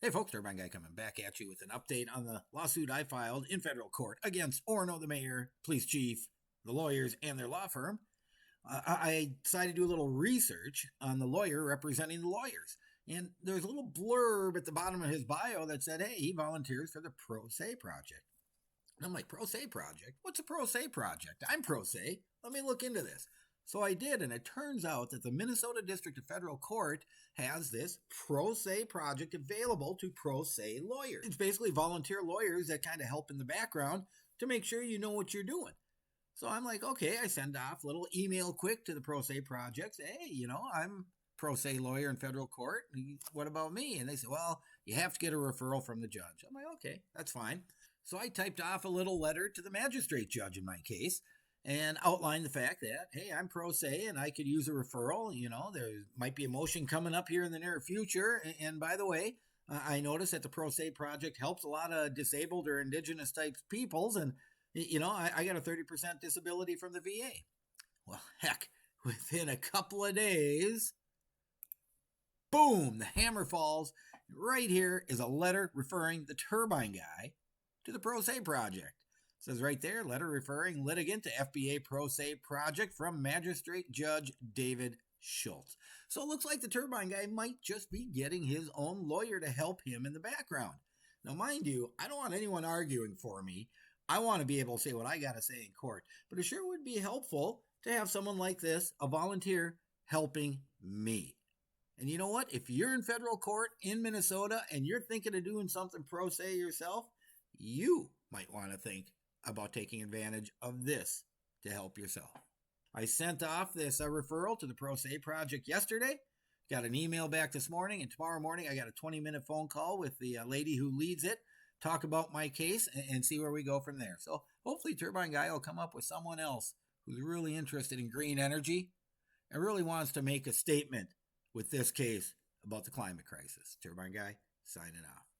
Hey folks, Turbine Guy coming back at you with an update on the lawsuit I filed in federal court against Orono, the mayor, police chief, the lawyers, and their law firm. I decided to do a little research on the lawyer representing the lawyers. And there's a little blurb at the bottom of his bio that said, hey, he volunteers for the Pro Se Project. And I'm like, Pro Se Project? What's a Pro Se Project? I'm Pro Se. Let me look into this. So I did, and it turns out that the Minnesota District of Federal Court has this Pro Se project available to Pro Se lawyers. It's basically volunteer lawyers that kind of help in the background to make sure you know what you're doing. So I'm like, okay, I send off a little email quick to the Pro Se projects. Hey, I'm Pro Se lawyer in federal court. What about me? And they say, well, you have to get a referral from the judge. I'm like, okay, that's fine. So I typed off a little letter to the magistrate judge in my case and outline the fact that, hey, I'm pro se and I could use a referral. There might be a motion coming up here in the near future. And by the way, I noticed that the Pro Se Project helps a lot of disabled or indigenous type peoples. And, I got a 30% disability from the VA. Well, heck, within a couple of days, boom, the hammer falls. Right here is a letter referring the Turbine Guy to the Pro Se Project. It says right there, letter referring litigant to FBA Pro Se Project from Magistrate Judge David Schultz. So it looks like the Turbine Guy might just be getting his own lawyer to help him in the background. Now, mind you, I don't want anyone arguing for me. I want to be able to say what I got to say in court. But it sure would be helpful to have someone like this, a volunteer, helping me. And you know what? If you're in federal court in Minnesota and you're thinking of doing something pro se yourself, you might want to think about taking advantage of this to help yourself. I sent off this referral to the Pro Se Project yesterday. Got an email back this morning, and tomorrow morning I got a 20-minute phone call with the lady who leads it, talk about my case, and see where we go from there. So hopefully Turbine Guy will come up with someone else who's really interested in green energy and really wants to make a statement with this case about the climate crisis. Turbine Guy, signing off.